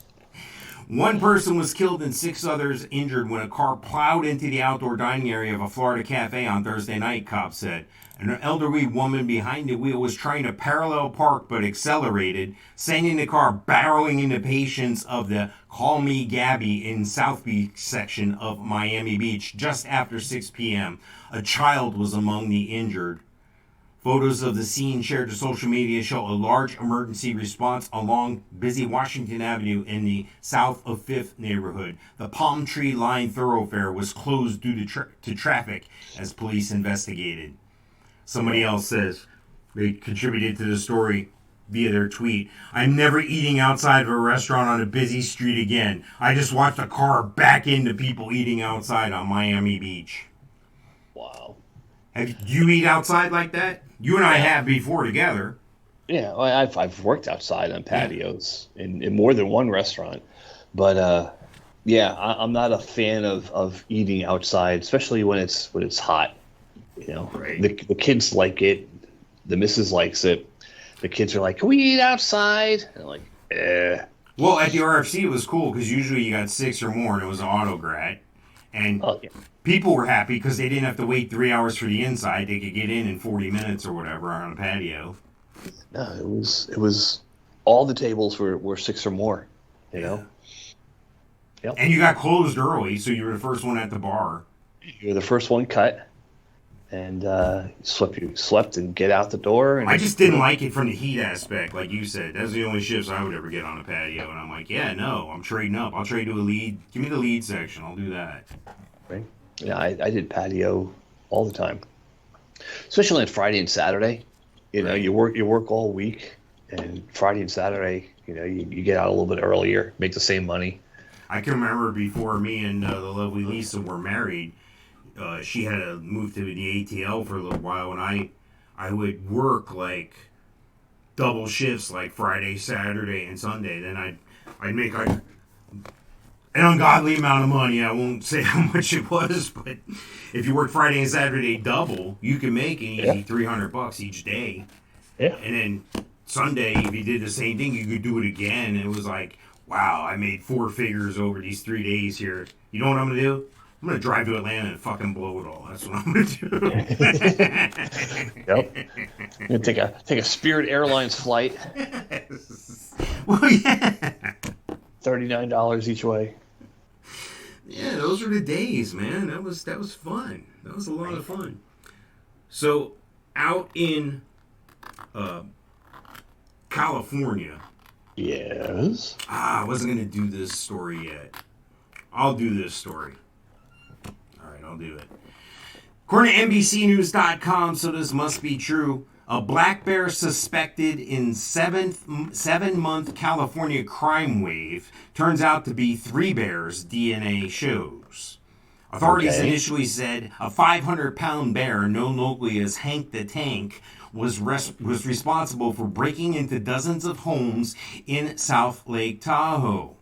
1 person was killed and 6 others injured when a car plowed into the outdoor dining area of a Florida cafe on Thursday night, cops said. An elderly woman behind the wheel was trying to parallel park but accelerated, sending the car barreling into patients of the Call Me Gabby in South Beach section of Miami Beach just after 6 p.m. A child was among the injured. Photos of the scene shared to social media show a large emergency response along busy Washington Avenue in the south of 5th neighborhood. The palm tree lined thoroughfare was closed due to traffic as police investigated. Somebody else says they contributed to the story via their tweet. I'm never eating outside of a restaurant on a busy street again. I just watched a car back into people eating outside on Miami Beach. Wow. Do you eat outside like that? You and I have before together. Yeah, well, I've worked outside on patios in more than one restaurant, but I'm not a fan of eating outside, especially when it's hot. Right. The kids like it, the missus likes it. The kids are like, "Can we eat outside?" And I'm like, eh. Well, at the RFC it was cool because usually you got 6 or more and it was an autograt, and people were happy because they didn't have to wait 3 hours for the inside. They could get in 40 minutes or whatever on a patio. No, it was all the tables were 6 or more, Yep. And you got closed early, so you were the first one at the bar. You were the first one cut, and you slept and get out the door. And I just didn't like it from the heat aspect, like you said. That's the only shifts I would ever get on a patio, and I'm like, I'm trading up. I'll trade to a lead. Give me the lead section. I'll do that. Right? Yeah, I did patio all the time, especially on Friday and Saturday. You work all week, and Friday and Saturday, you get out a little bit earlier, make the same money. I can remember before me and the lovely Lisa were married, she had to move to the ATL for a little while, and I would work like double shifts, like Friday, Saturday, and Sunday. Then I'd make like an ungodly amount of money. I won't say how much it was, but if you work Friday and Saturday double, you can make an easy $300 each day. Yeah. And then Sunday, if you did the same thing, you could do it again. And it was like, wow, I made 4 figures over these 3 days here. You know what I'm going to do? I'm going to drive to Atlanta and fucking blow it all. That's what I'm going to do. Yep. I'm going to take a Spirit Airlines flight. Well, yeah. $39 each way. Yeah, those were the days, man. That was fun. That was a lot of fun. So, out in California. Yes. I wasn't going to do this story yet. I'll do this story. All right, I'll do it. According to NBCnews.com, so this must be true, a black bear suspected in seven-month California crime wave turns out to be 3 bears, DNA shows. Authorities initially said a 500-pound bear, known locally as Hank the Tank, was responsible for breaking into dozens of homes in South Lake Tahoe.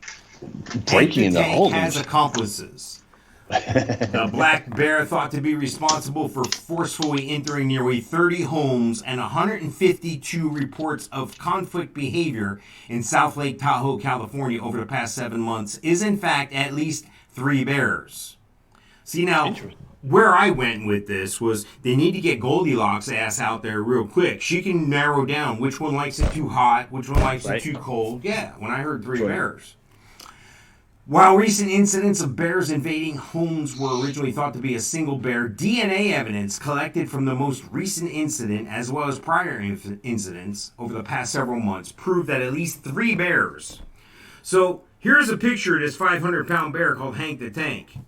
Breaking into homes? Hank has accomplices. The black bear thought to be responsible for forcefully entering nearly 30 homes and 152 reports of conflict behavior in South Lake Tahoe, California over the past 7 months is in fact at least 3 bears. See now, where I went with this was they need to get Goldilocks' ass out there real quick. She can narrow down which one likes it too hot, which one likes it too cold. Yeah, when I heard 3 bears. While recent incidents of bears invading homes were originally thought to be a single bear, DNA evidence collected from the most recent incident, as well as prior incidents over the past several months, proved that at least 3 bears. So here's a picture of this 500-pound bear called Hank the Tank.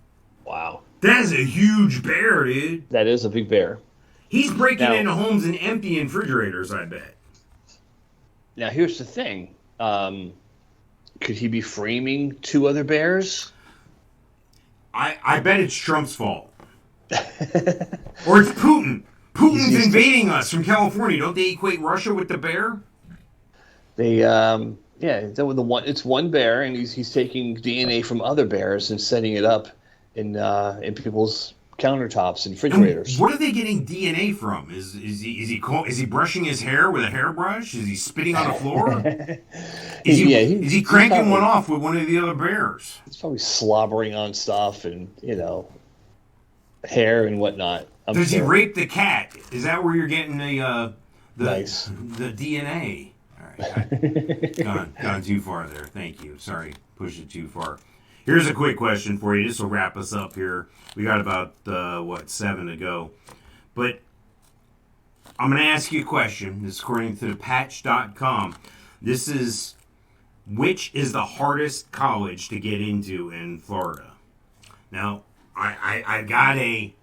Wow. That is a huge bear, dude. That is a big bear. He's breaking into homes and emptying refrigerators, I bet. Now, here's the thing. Could he be framing 2 other bears? I bet it's Trump's fault. Or it's Putin. Putin's invading us from California. Don't they equate Russia with the bear? They, it's one bear, and he's taking DNA from other bears and setting it up in people's countertops and refrigerators. And what are they getting DNA from? Is he brushing his hair with a hairbrush? Is he spitting on the floor? Is he cranking one off with one of the other bears? He's probably slobbering on stuff and hair and whatnot. Does he rape the cat? Is that where you're getting the DNA? All right, gone too far there. Thank you. Sorry, pushed it too far. Here's a quick question for you. This will wrap us up here. We got about, 7 to go. But I'm going to ask you a question. This is according to thepatch.com. This is, which is the hardest college to get into in Florida? Now, I got a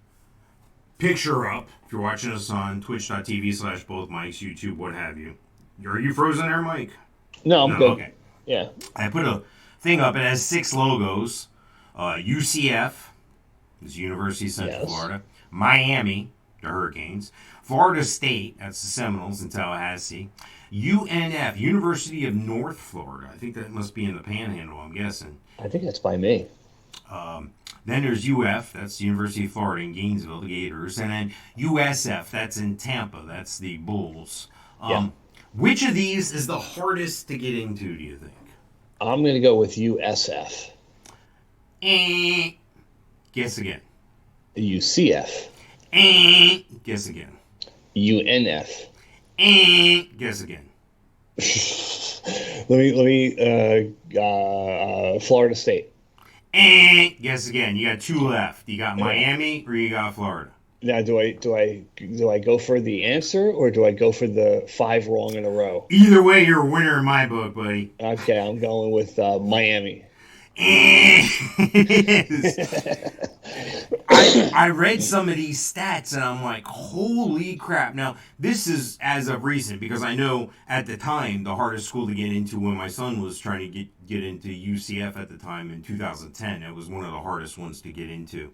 picture up. If you're watching us on twitch.tv/bothmikes, YouTube, what have you. Are you frozen there, Mike? No, I'm good. Okay. Yeah. I put a thing up. It has 6 logos. UCF is University of Central Florida. Miami, the Hurricanes. Florida State, that's the Seminoles in Tallahassee. UNF, University of North Florida. I think that must be in the Panhandle, I'm guessing. I think that's by me. Then there's UF, that's the University of Florida in Gainesville, the Gators. And then USF, that's in Tampa, that's the Bulls. Which of these is the hardest to get into, do you think? I'm going to go with USF. Guess again. UCF. Guess again. UNF. Guess again. let me Florida State. Guess again. You got 2 left. You got Miami or you got Florida. Now, do I go for the answer or do I go for the 5 wrong in a row? Either way, you're a winner in my book, buddy. Okay, I'm going with Miami. I read some of these stats and I'm like, holy crap. Now, this is as of recent because I know at the time the hardest school to get into when my son was trying to get into UCF at the time in 2010. It was one of the hardest ones to get into.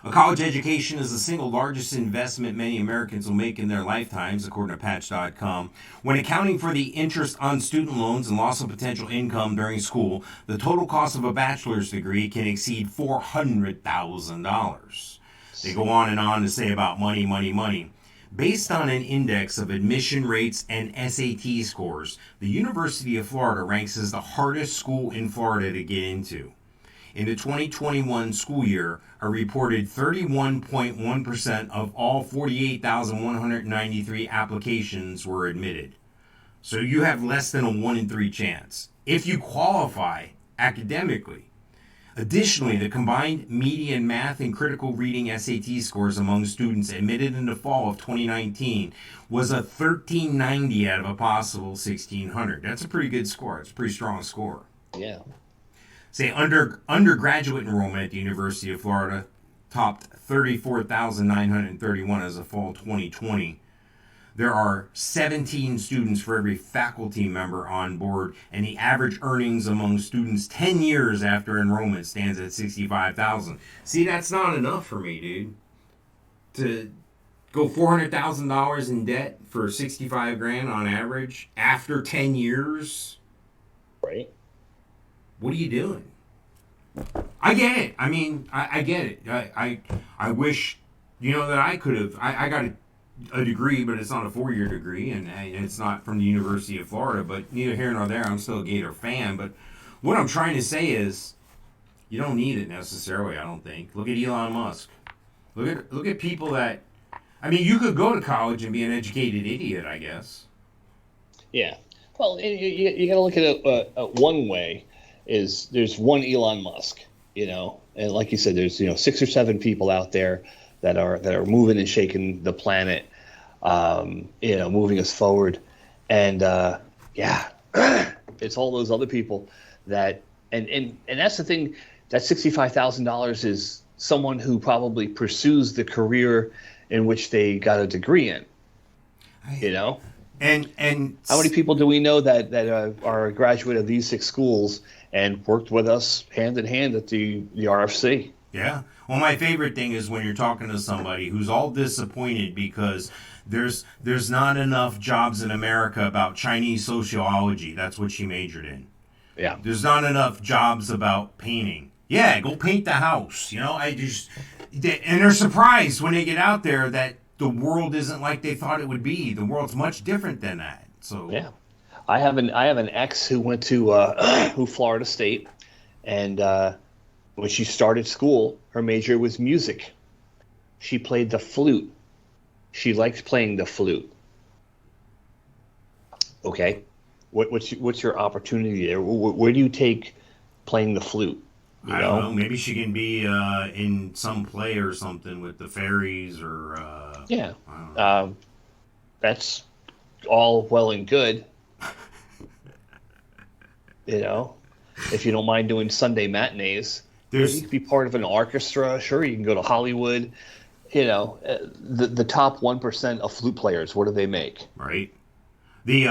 A college education is the single largest investment many Americans will make in their lifetimes, according to Patch.com. When accounting for the interest on student loans and loss of potential income during school, the total cost of a bachelor's degree can exceed $400,000. They go on to say about money, money, money. Based on an index of admission rates and SAT scores, the University of Florida ranks as the hardest school in Florida to get into. In the 2021 school year, a reported 31.1% of all 48,193 applications were admitted. So you have less than a 1 in 3 chance. If you qualify academically. Additionally, the combined median math and critical reading SAT scores among students admitted in the fall of 2019 was a 1390 out of a possible 1600. That's a pretty good score. It's a pretty strong score. Yeah. Say undergraduate enrollment at the University of Florida topped 34,931 as of fall 2020. There are 17 students for every faculty member on board, and the average earnings among students 10 years after enrollment stands at $65,000. See, that's not enough for me, dude. To go $400,000 in debt for $65,000 on average after 10 years? Right. What are you doing? I get it. I mean, I get it. I wish, that I could have. I got a degree, but it's not a 4-year degree, and it's not from the University of Florida. But neither here nor there. I'm still a Gator fan. But what I'm trying to say is, you don't need it necessarily. I don't think. Look at Elon Musk. Look at people that. I mean, you could go to college and be an educated idiot, I guess. Yeah. Well, you got to look at it one way. Is there's one Elon Musk, and like you said, there's 6 or 7 people out there that are moving and shaking the planet, moving us forward, and it's all those other people that and that's the thing. That $65,000 is someone who probably pursues the career in which they got a degree in, And how many people do we know that are a graduate of these 6 schools and worked with us hand in hand at the RFC? Yeah. Well, my favorite thing is when you're talking to somebody who's all disappointed because there's not enough jobs in America about Chinese sociology. That's what she majored in. Yeah. There's not enough jobs about painting. Yeah, go paint the house. And they're surprised when they get out there that the world isn't like they thought it would be. The world's much different than that. So yeah, I have an ex who went to Florida State, and when she started school, her major was music. She played the flute. She liked playing the flute. Okay, what's your opportunity there? Where do you take playing the flute? I don't know. Maybe she can be in some play or something with the fairies or. Yeah, that's all well and good. If you don't mind doing Sunday matinees, you can be part of an orchestra. Sure, you can go to Hollywood. The top 1% of flute players, what do they make? Right. She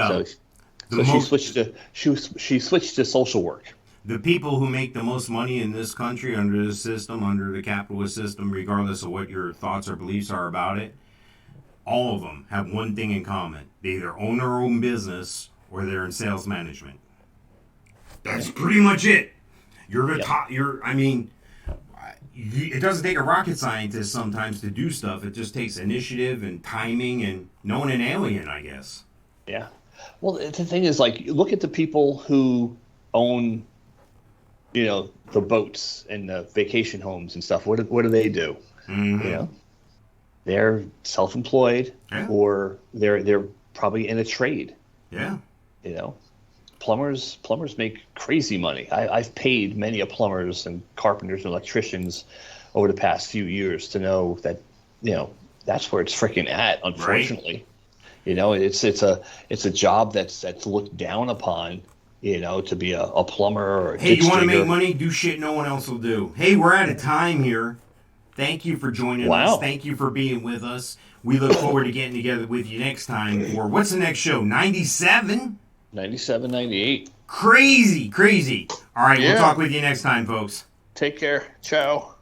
switched to social work. The people who make the most money in this country under this system, under the capitalist system, regardless of what your thoughts or beliefs are about it, all of them have one thing in common. They either own their own business or they're in sales management. That's pretty much it. You're the top. It doesn't take a rocket scientist sometimes to do stuff. It just takes initiative and timing and knowing an alien, I guess. Yeah. Well, the thing is, look at the people who own, the boats and the vacation homes and stuff. What do they do? Mm-hmm. They're self-employed, yeah. Or they're probably in a trade. Yeah. Plumbers make crazy money. I've paid many plumbers and carpenters and electricians over the past few years to know that that's where it's freaking at. Unfortunately, right. It's a job that's looked down upon. To be a plumber or a hey, you want to make money? Do shit no one else will do. Hey, we're out of time here. Thank you for joining us. Thank you for being with us. We look forward to getting together with you next time. For what's the next show? 97? 97, 98. Crazy. All right, We'll talk with you next time, folks. Take care. Ciao.